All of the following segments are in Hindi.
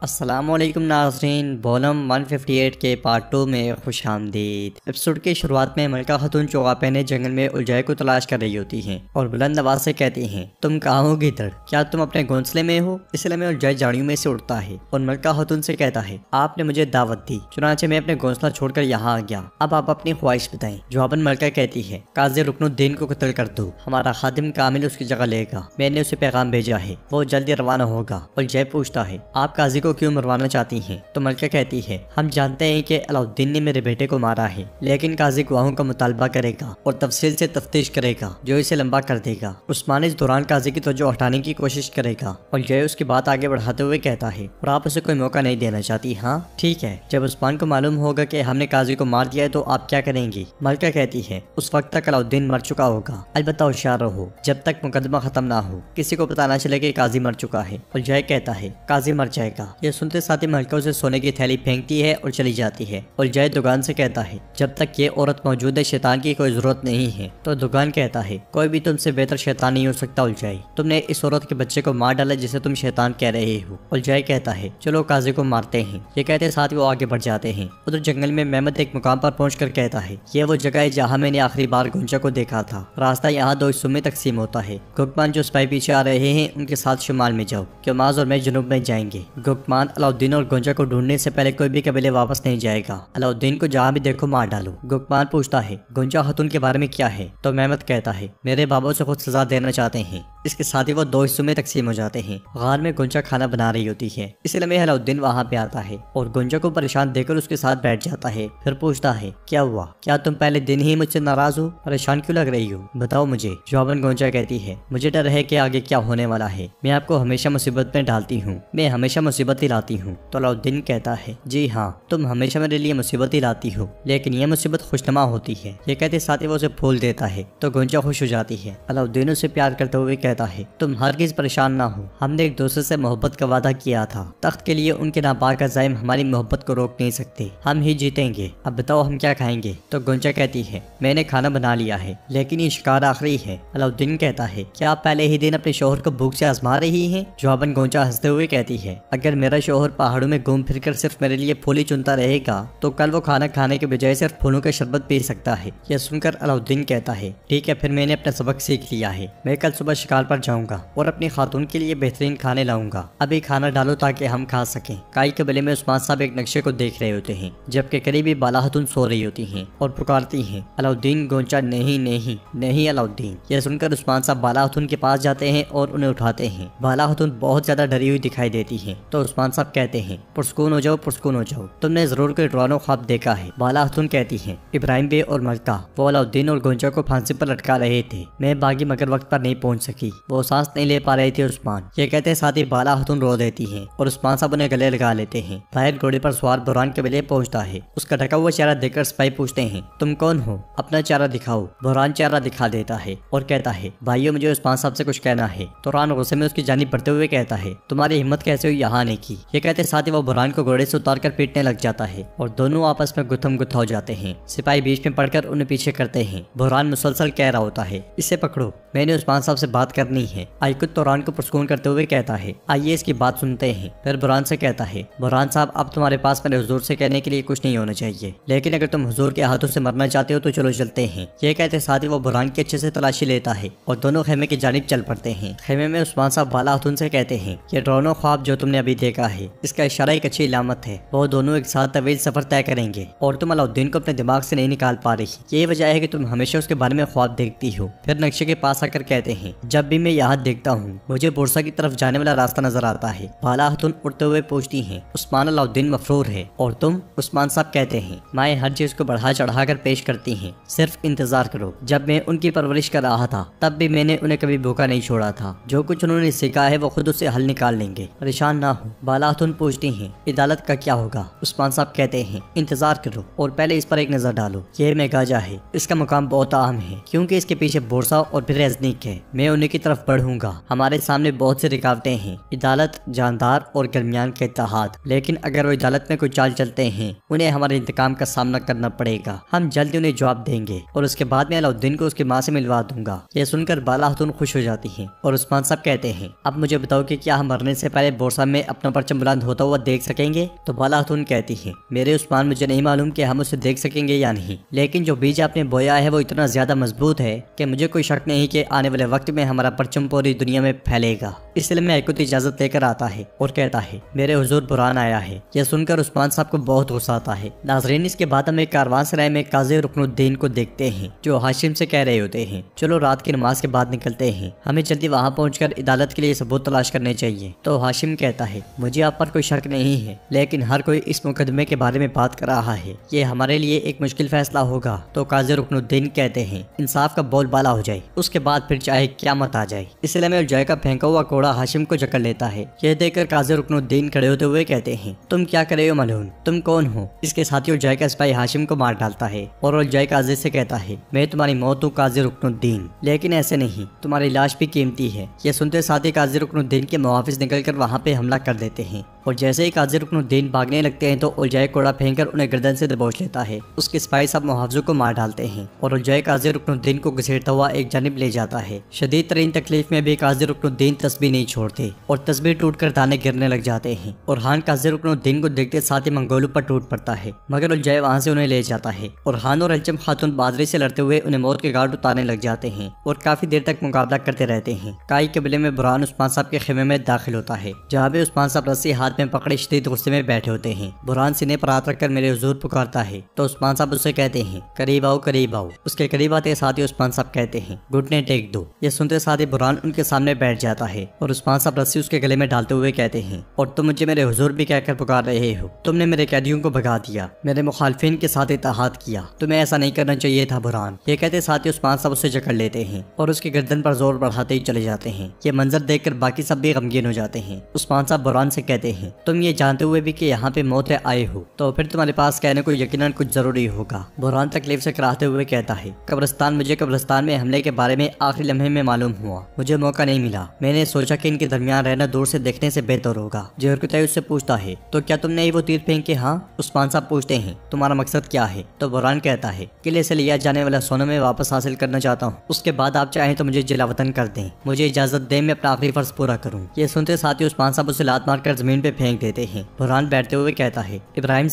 अस्सलामुअलैकुम नाज़रीन, वॉल्यूम 158 के पार्ट 2 में खुश आमदीद। एपिसोड की शुरुआत में मलका खातून चोगा पहने जंगल में उलझाई को तलाश कर रही होती हैं और बुलंद आवाज से कहती हैं, तुम कहाँ हो गिदड़? क्या तुम अपने घोंसले में हो? इसलिए में उलझाई झाड़ियों में से उठता है और मलका खातून से कहता है, आपने मुझे दावत दी, चुनाचे मैं अपने घोंसला छोड़कर यहाँ आ गया। अब आप अपनी ख्वाहिश बताएं। जवाबन मलका कहती है, काजी रुकनुद्दीन को कत्ल कर दो, हमारा खादिम कामिल उसकी जगह लेगा। मैंने उसे पैगाम भेजा है, वो जल्दी रवाना होगा। उलझाई पूछता है, आप काजी को क्यों मरवाना चाहती हैं? तो मलका कहती है, हम जानते हैं कि अलाउद्दीन ने मेरे बेटे को मारा है, लेकिन काजी गवाहों का मुतालबा करेगा और तफसील से तफ्तीश करेगा जो इसे लंबा कर देगा। उस्मान इस दौरान काजी की तवज्जो हटाने की कोशिश करेगा और जय उसकी बात आगे बढ़ाते हुए कहता है, और आप उसे कोई मौका नहीं देना चाहती? हाँ ठीक है, जब उस्मान को मालूम होगा कि हमने काजी को मार दिया है तो आप क्या करेंगी? मलका कहती है, उस वक्त तक अलाउद्दीन मर चुका होगा। अलबत्ता होशियार रहो, जब तक मुकदमा खत्म ना हो किसी को पता ना चले कि काजी मर चुका है। और जय कहता है, काजी मर जाएगा। ये सुनते साथ ही मलका उसे सोने की थैली फेंकती है और चली जाती है। और जय दुकान से कहता है, जब तक ये औरत मौजूद है शैतान की कोई जरूरत नहीं है। तो दुकान कहता है, कोई भी तुमसे बेहतर शैतान नहीं हो सकता उलझाई, तुमने इस औरत के बच्चे को मार डाला जिसे तुम शैतान कह रहे हो। उलझाई कहता है, चलो काजी को मारते हैं। ये कहते साथ वो आगे बढ़ जाते हैं। उधर जंगल में मेहमद एक मुकाम पर पहुंचकर कहता है, ये वो जगह है जहाँ मैंने आखिरी बार गुंजा को देखा था। रास्ता यहाँ दो हिस्सों में तकसीम होता है। गुकमान जो सिपाही पीछे आ रहे हैं उनके साथ शुमाल में जाओ, क्योमाज और मैं जुनूब में जाएंगे। गुकमान अलाउद्दीन और गुंजा को ढूंढने से पहले कोई भी कबीले वापस नहीं जाएगा। अलाउद्दीन को जहाँ भी देखो मार डालो। गुकमान पूछता है, गुंजा खातून के बारे में क्या है? तो मेहमद कहता है, मेरे बाबा से खुद सजा देना चाहते हैं। इसके साथ ही वो दो हिस्सों में तकसीम हो जाते हैं। गार में गुंजा खाना बना रही होती है, इसलिए अलाउद्दीन वहाँ पे आता है और गुंजा को परेशान देकर उसके साथ बैठ जाता है। फिर पूछता है, क्या हुआ? क्या तुम पहले दिन ही मुझसे नाराज हो? परेशान क्यों लग रही हो? बताओ मुझे। जवाबन गुंजा कहती है, मुझे डर है कि आगे क्या होने वाला है। मैं आपको हमेशा मुसीबत में डालती हूँ, मैं हमेशा मुसीबत ही लाती हूँ। तो अलाउद्दीन कहता है, जी हाँ, तुम हमेशा मेरे लिए मुसीबत ही लाती हो, लेकिन यह मुसीबत खुशनुमा होती है। ये कहते साथ ही वो उसे फूल देता है तो गुंजा खुश हो जाती है। अलाउद्दीन उसे प्यार करते हुए कहता है, तुम हरगिज़ परेशान ना हो, हमने एक दूसरे से मोहब्बत का वादा किया था। तख्त के लिए उनके नापाक अज़ाइम हमारी मोहब्बत को रोक नहीं सकते, हम ही जीतेंगे। अब बताओ हम क्या खाएंगे? तो गुंजा कहती है, मैंने खाना बना लिया है, लेकिन ये शिकार आखिरी है। अलाउद्दीन कहता है, क्या आप पहले ही दिन अपने शोहर को भूख से आजमा रही हैं? जवाबन गुंजा हंसते हुए कहती है, अगर मेरा शोहर पहाड़ों में घूम फिर कर सिर्फ मेरे लिए फूल ही चुनता रहेगा तो कल वो खाना खाने के बजाय सिर्फ फूलों का शरबत पी सकता है। यह सुनकर अलाउद्दीन कहता है, ठीक है, फिर मैंने अपना सबक सीख लिया है। मैं कल सुबह शिकार पर जाऊंगा और अपनी खातून के लिए बेहतरीन खाने लाऊंगा। अभी खाना डालो ताकि हम खा सकें। काई कबीले में उस्मान साहब एक नक्शे को देख रहे होते हैं, जबकि करीबी बाला खातून सो रही होती हैं और पुकारती हैं, अलाउद्दीन। गोंचा, नहीं नहीं नहीं अलाउद्दीन। यह सुनकर उस्मान साहब बाला खातून के पास जाते हैं और उन्हें उठाते हैं। बाला खातून बहुत ज्यादा डरी हुई दिखाई देती है। तो उस्मान साहब कहते हैं, पुरस्कून हो जाओ, पुरस्कून हो जाओ, तुमने जरूर कोई डरावना ख्वाब देखा है। बाला खातून कहती है, इब्राहिम बे और मलका वो अलाउद्दीन और गोंचा को फांसी पर लटका रहे थे। मैं भागी मगर वक्त पर नहीं पहुंच सकी, वो सांस नहीं ले पा रहे थे उस्मान। ये कहते साथ ही बाला खातून रो देती हैं और उस्मान साहब उन्हें गले लगा लेते हैं। बाहर घोड़े पर सवार बुरहान कबीले पहुंचता है। उसका ढका हुआ चेहरा देखकर सिपाही पूछते हैं, तुम कौन हो? अपना चेहरा दिखाओ। बुरहान चेहरा दिखा देता है और कहता है, भाइयों मुझे उस्मान साहब से कुछ कहना है। तो बुरहान गुस्से में उसकी जानिब बढ़ते हुए कहता है, तुम्हारी हिम्मत कैसे हुई यहाँ आने की? ये कहते साथ ही वो बुरहान को घोड़े से उतार कर पीटने लग जाता है और दोनों आपस में गुत्थम गुत्था हो जाते हैं। सिपाही बीच में पड़कर उन्हें पीछे करते हैं। बुरहान मुसलसल कह रहा होता है, इसे पकड़ो, मैंने उस्मान साहब से बात करनी है। आइकुत बुरहान को पुरस्कून करते हुए कहता है, आइए इसकी बात सुनते हैं। फिर बुरहान से कहता है, बुरहान साहब अब तुम्हारे पास मेरे हुजूर से कहने के लिए कुछ नहीं होना चाहिए, लेकिन अगर तुम हुजूर के हाथों से मरना चाहते हो तो चलो चलते हैं। ये कहते साथ ही वो बुरहान की अच्छे से तलाशी लेता है और दोनों खेमे की जानिब चल पड़ते हैं। खेमे में उस्मान साहब बाला खातून से कहते हैं, ये डरावना ख्वाब जो तुमने अभी देखा है इसका इशारा एक अच्छी इलामत है। वो दोनों एक साथ तवील सफर तय करेंगे और तुम अलाउद्दीन को अपने दिमाग से नहीं निकाल पा रही। यही वजह है कि तुम हमेशा उसके बारे में ख्वाब देखती हो। फिर नक्शे के पास आकर कहते हैं, जब भी मैं यहाँ देखता हूँ मुझे बुरसा की तरफ जाने वाला रास्ता नजर आता है। बाला खातून उड़ते हुए पूछती हैं, उस्मान अलाउद्दीन मफरूर है और तुम? उस्मान साहब कहते हैं, माएँ हर चीज को बढ़ा चढ़ा कर पेश करती हैं, सिर्फ इंतजार करो। जब मैं उनकी परवरिश कर रहा था तब भी मैंने उन्हें कभी भूखा नहीं छोड़ा था। जो कुछ उन्होंने सीखा है वो खुद उससे हल निकाल लेंगे, परेशान ना हो। बाला खातून पूछती हैं, अदालत का क्या होगा? उस्मान साहब कहते हैं, इंतजार करो और पहले इस पर एक नजर डालो। ये मेगाजा है, इसका मुकाम बहुत अहम है क्योंकि इसके पीछे बोरसा और फिर रेजनिक है। मैं उन्हीं की तरफ बढ़ूंगा। हमारे सामने बहुत सी रुकावटें हैं, अदालत, जानदार और दरमियान के इत्तेहाद। लेकिन अगर वो अदालत में कोई चाल चलते हैं, उन्हें हमारे इंतकाम का सामना करना पड़ेगा। हम जल्दी उन्हें जवाब देंगे और उसके बाद में अलाउद्दीन को उसकी माँ से मिलवा दूंगा। यह सुनकर बाला खातून खुश हो जाती है और उस्मान साहब कहते हैं, अब मुझे बताओ कि क्या हम मरने से पहले बोरसा में अपना परचम बुलंद होता हुआ देख सकेंगे? तो बाला खातून कहती है, मेरे उस्मान, मुझे नहीं मालूम कि हम उसे देख सकेंगे या नहीं, लेकिन जो बीज आपने बोया है वो इतना ज्यादा मजबूत है कि मुझे कोई शक नहीं कि आने वाले वक्त में हमारा परचम पूरी दुनिया में फैलेगा। इसलिए मैं एक इजाजत लेकर आता है और कहता है, मेरे हुजूर बुरहान आया है। यह सुनकर उस्मान साहब को बहुत गुस्सा आता है। नाजरीन, इसके बाद हम एक कारवानसराय में काजी रुकनुद्दीन को देखते हैं, जो हाशिम से कह रहे होते हैं, चलो रात की नमाज के बाद निकलते हैं, हमें जल्दी वहाँ पहुँचकर अदालत के लिए सबूत तलाश करने चाहिए। तो हाशिम कहता है, मुझे आप पर कोई शक नहीं है, लेकिन हर कोई इस मुकदमे के बारे में बात कर रहा है, ये हमारे लिए एक मुश्किल फैसला होगा। तो काजी रुकनुद्दीन कहते हैं, इंसाफ का बोलबाला हो जाए, उसके बाद फिर चाहे क़यामत आ जाए। इसलिए मैं उलझाए का फेंका हुआ कोड़ा हाशिम को जकड़ लेता है। यह देखकर काजी रुकनुद्दीन खड़े होते हुए कहते हैं, तुम क्या कर रहे हो मलून, तुम कौन हो? इसके साथ ही उलझाए का सिपाही हाशिम को मार डालता है और उलझाए काजी से कहता है, मैं तुम्हारी मौत हूँ काजी रुकनुद्दीन, लेकिन ऐसे नहीं, तुम्हारी लाश भी कीमती है। यह सुनते साथ ही काजी रुकनुद्दीन के मुहाफिज निकलकर वहाँ पे हमला कर देते हैं और जैसे ही काजी रुकनुद्दीन भागने लगते हैं तो उलझाए कोड़ा फेंककर उन्हें गर्दन से दबोच लेता है। उसके सिपाही सब मुहाफिजों को मार डालते हैं और उलझाए काजी रुकनुद्दीन को घसीटता हुआ एक जानिब ले जाता है। शदीद तरीन तकलीफ में भी काजी रुकनुद्दीन तस्बीह नहीं छोड़ते और तस्बीह टूटकर दाने गिरने लग जाते हैं और हान काजी रुकनुद्दीन को देखते साथ ही मंगोलों पर टूट पड़ता है, मगर उलझाए वहाँ से उन्हें ले जाता है और हान और अलचम खातून बादरी से लड़ते हुए उन्हें मौत के घाट उतारने लग जाते हैं और काफी देर तक मुकाबला करते रहते हैं। काई कबीले में बुरहान उस्मान साहब के खेमे में दाखिल होता है, जहाँ पे उस्मान साहब रस्सी हाथ में पकड़े शदीद गुस्से में बैठे होते हैं। बुरहान सीने पर हाथ रखकर मेरे हुजूर पुकारता है तो उस्मान साहब उससे कहते हैं, करीब आओ करीब आओ। उसके करीब आते साथ ही उस्मान साहब कहते हैं, घुटने टेक दो। ये सुनते साथ ही बुरहान उनके सामने बैठ जाता है और उस्मान साहब रस्सी उसके गले में डालते हुए कहते हैं, और तुम मुझे मेरे हुजूर भी कहकर पुकार रहे हो, तुमने मेरे कैदियों को भगा दिया, मेरे मुखालफिन के साथ इत्तेहाद किया, तुम्हें ऐसा नहीं करना चाहिए था बुरहान। ये कहते साथ ही उस्मान साहब उसे जकड़ लेते हैं और उसकी गर्दन पर जोर बढ़ाते ही चले जाते हैं। ये मंजर देखकर बाकी सब भी गमगीन हो जाते हैं। उस्मान साहब बुरहान से कहते हैं, तुम ये जानते हुए भी कि यहाँ पे मौत आए हो तो फिर तुम्हारे पास कहने को यकीनन कुछ जरूरी होगा। बुरहान तकलीफ से कराहते हुए कहता है, कब्रिस्तान, मुझे कब्रिस्तान में हमले के बारे में आखिरी लम्हे में मालूम हुआ, मुझे मौका नहीं मिला, मैंने सोचा कि इनके दरमियान रहना दूर से देखने से बेहतर होगा। जहरकुतई उससे पूछता है, तो क्या तुमने ही वो तीर फेंके? हाँ। उस्मान साहब पूछते हैं, तुम्हारा मकसद क्या है? तो बुरहान कहता है, किले से लिया जाने वाला सोना मैं वापस हासिल करना चाहता हूँ, उसके बाद आप चाहें तो मुझे जिला वतन कर दें, मुझे इजाजत दें मैं अपना आखिरी फर्ज पूरा करूँ। ये सुनते साथ ही उस्मान साहब उसे लात मारकर जमीन पे फेंक देते हैं। बुरहान बैठते हुए कहता है, इब्राहिम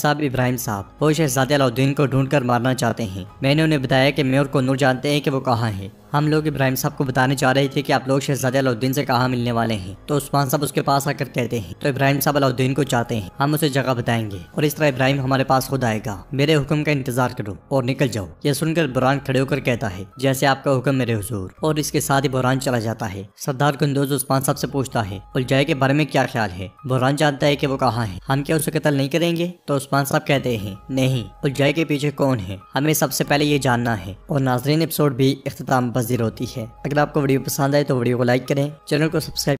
साहब, वो शहजादे अलाउद्दीन को ढूंढ कर मारना चाहते हैं। मैंने उन्हें बताया कि मैं और कोनूर जानते हैं कि वो कहाँ है। हम लोग इब्राहिम साहब को बताने चाह रहे थे कि आप लोग शहजादे अलाउद्दीन से कहाँ मिलने वाले हैं। तो उस्मान साहब उसके पास आकर कहते हैं, तो इब्राहिम साहब अलाउद्दीन को चाहते हैं, हम उसे जगह बताएंगे और इस तरह इब्राहिम हमारे पास खुद आएगा। मेरे हुक्म का इंतजार करो और निकल जाओ। यह सुनकर बुरहान खड़े होकर कहता है, जैसे आपका हुक्म मेरे हुजूर। और इसके साथ ही बुरहान चला जाता है। सरदार कुंदूज उस्मान साहब से पूछता है, उलझाए के बारे में क्या ख्याल है? बुरहान जानता है कि वो कहाँ है, हम क्या उसे कत्ल नहीं करेंगे? तो उस्मान साहब कहते हैं, नहीं, उलझाए के पीछे कौन है, हमें सबसे पहले ये जानना है। और नाजरीन, एपिसोड भी इख्तिताम पजीर होती है। अगर आपको वीडियो पसंद आए तो वीडियो को लाइक करें, चैनल को सब्सक्राइब